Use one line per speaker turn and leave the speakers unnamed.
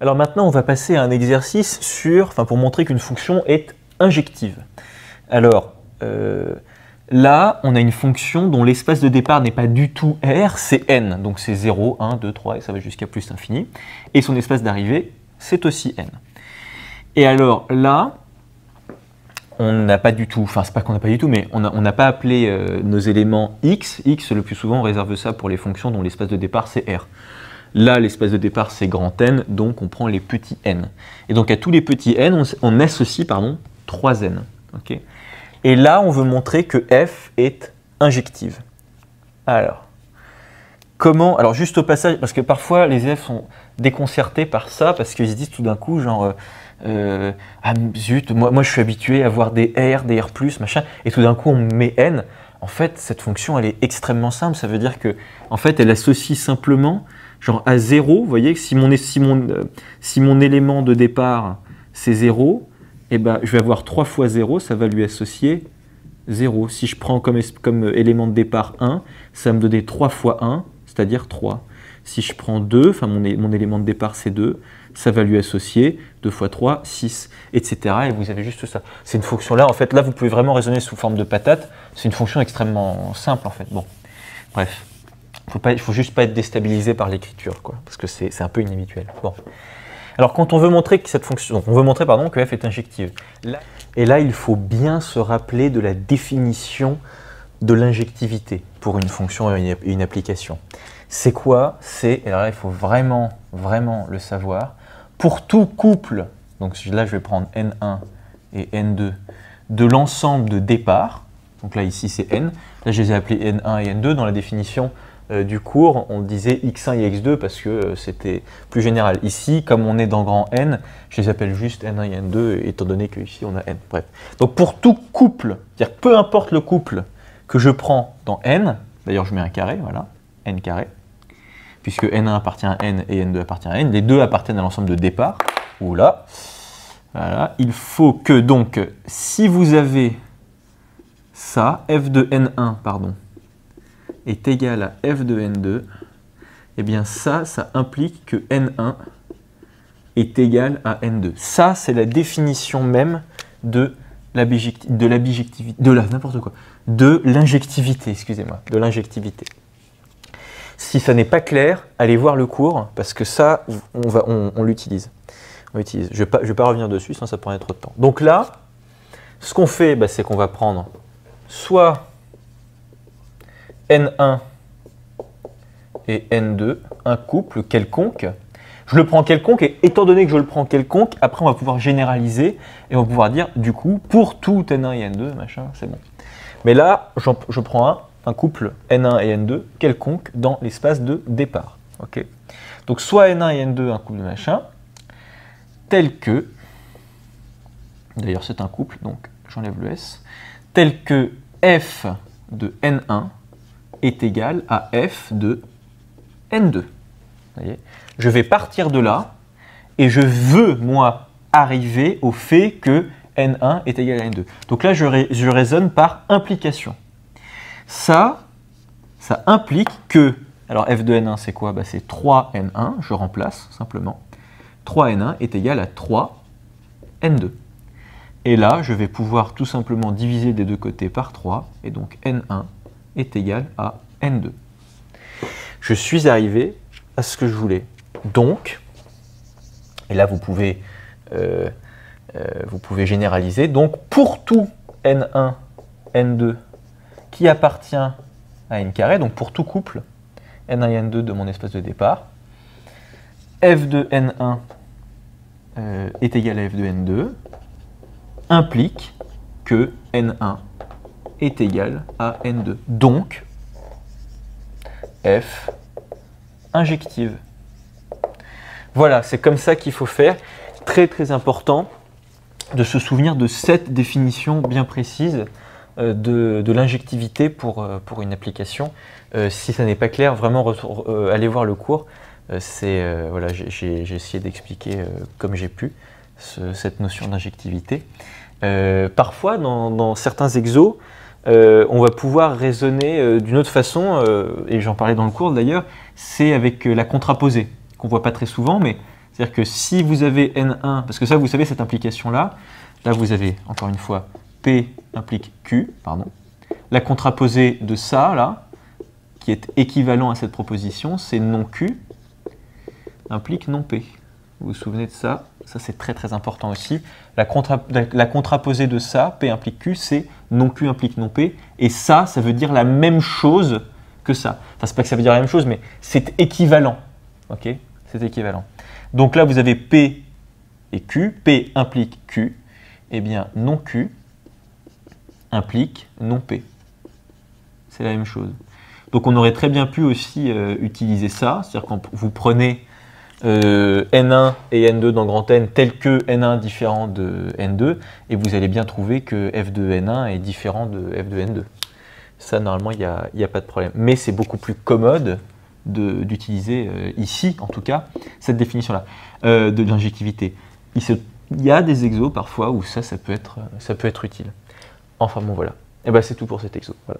Alors maintenant, on va passer à un exercice pour montrer qu'une fonction est injective. Alors, là, on a une fonction dont l'espace de départ n'est pas du tout R, c'est n. Donc c'est 0, 1, 2, 3, et ça va jusqu'à plus infini. Et son espace d'arrivée, c'est aussi n. Et alors là, on n'a pas du tout, enfin c'est pas qu'on n'a pas du tout, mais on n'a pas appelé nos éléments x. X, le plus souvent, on réserve ça pour les fonctions dont l'espace de départ, c'est R. Là, l'espace de départ, c'est grand N, donc on prend les petits n. Et donc à tous les petits n, on associe 3n. Okay. Et là, on veut montrer que f est injective. Alors, comment? Alors juste au passage, parce que parfois les élèves sont déconcertés par ça, parce qu'ils se disent tout d'un coup, genre, ah zut, moi je suis habitué à voir des R, des R+, machin, et tout d'un coup on met n. En fait, cette fonction, elle est extrêmement simple. Ça veut dire que, en fait, elle associe simplement, genre à 0, vous voyez, si mon élément de départ, c'est 0, eh ben, je vais avoir 3 fois 0, ça va lui associer 0. Si je prends comme élément de départ 1, ça va me donner 3 fois 1, c'est-à-dire 3. Si je prends 2, enfin mon élément de départ c'est 2, ça va lui associer 2 fois 3, 6, etc. Et vous avez juste ça. C'est une fonction-là, en fait, là vous pouvez vraiment raisonner sous forme de patate. C'est une fonction extrêmement simple, en fait. Bon, bref. Il ne faut juste pas être déstabilisé par l'écriture, quoi, parce que c'est un peu inhabituel. Bon. Alors, quand on veut montrer que cette fonction, donc on veut montrer que f est injective. Et là, il faut bien se rappeler de la définition de l'injectivité pour une fonction et une application. C'est quoi? C'est, et alors là, il faut vraiment le savoir. Pour tout couple, donc là, je vais prendre n1 et n2 de l'ensemble de départ. Donc là, ici, c'est n. Là, je les ai appelés n1 et n2 dans la définition du cours, on disait x1 et x2 parce que c'était plus général. Ici, comme on est dans grand N, je les appelle juste n1 et n2, étant donné qu'ici on a n. Bref. Donc pour tout couple, c'est-à-dire peu importe le couple que je prends dans N, d'ailleurs je mets un carré, voilà, n carré, puisque n1 appartient à n et n2 appartient à n, les deux appartiennent à l'ensemble de départ, oula, voilà, il faut que donc, si vous avez ça, f de n1, pardon, est égal à f de n2, eh bien ça implique que n1 est égal à n2. Ça, c'est la définition même de l'injectivité, excusez-moi, de l'injectivité. Si ça n'est pas clair, allez voir le cours, parce que ça, on l'utilise. Je ne vais pas revenir dessus, sinon ça prendrait trop de temps. Donc là, ce qu'on fait, c'est qu'on va prendre soit N1 et N2, un couple quelconque. Je le prends quelconque et étant donné que je le prends quelconque, après on va pouvoir généraliser et on va pouvoir dire du coup pour tout N1 et N2, machin, c'est bon. Mais là, je prends un couple N1 et N2 quelconque dans l'espace de départ. Okay. Donc soit N1 et N2, un couple de machin, tel que, d'ailleurs c'est un couple, donc j'enlève le S, tel que f de N1 est égal à f de N2. Vous voyez, je vais partir de là et je veux, moi, arriver au fait que N1 est égal à N2. Donc là, je raisonne par implication. Ça implique que, alors f de N1, c'est quoi? C'est 3N1, je remplace simplement. 3N1 est égal à 3N2. Et là, je vais pouvoir tout simplement diviser des deux côtés par 3, et donc N1 est égal à N2. Je suis arrivé à ce que je voulais. Donc, et là vous pouvez généraliser, donc pour tout N1, N2 qui appartient à N carré, donc pour tout couple N1 et N2 de mon espace de départ, f de N1 est égal à f de N2 implique que N1 est égal à N2. Donc, f injective. Voilà, c'est comme ça qu'il faut faire. Très important de se souvenir de cette définition bien précise de l'injectivité pour une application. Si ça n'est pas clair, vraiment allez voir le cours. Voilà, j'ai essayé d'expliquer comme j'ai pu cette notion d'injectivité. Parfois, dans certains exos, on va pouvoir raisonner d'une autre façon, et j'en parlais dans le cours d'ailleurs, c'est avec la contraposée, qu'on ne voit pas très souvent, mais C'est-à-dire que si vous avez N1, parce que ça, vous savez, cette implication-là, là, vous avez, encore une fois, P implique Q, pardon. La contraposée de ça, là, qui est équivalent à cette proposition, c'est non Q implique non P. Vous vous souvenez de ça? Ça, c'est très très important aussi. La contraposée de ça, P implique Q, c'est non Q implique non P. Et ça veut dire la même chose que ça. Enfin, c'est pas que ça veut dire la même chose, mais c'est équivalent. Ok? C'est équivalent. Donc là, vous avez P et Q. P implique Q. Eh bien, non Q implique non P. C'est la même chose. Donc on aurait très bien pu aussi utiliser ça. C'est-à-dire quand vous prenez N1 et N2 dans grand N tel que N1 différent de N2, et vous allez bien trouver que f de N1 est différent de f de N2. Ça, normalement, il n'y a pas de problème. Mais c'est beaucoup plus commode d'utiliser ici, en tout cas, cette définition-là de l'injectivité. Il y a des exos parfois où ça peut être utile. Enfin bon, voilà. Et ben c'est tout pour cet exo. Voilà.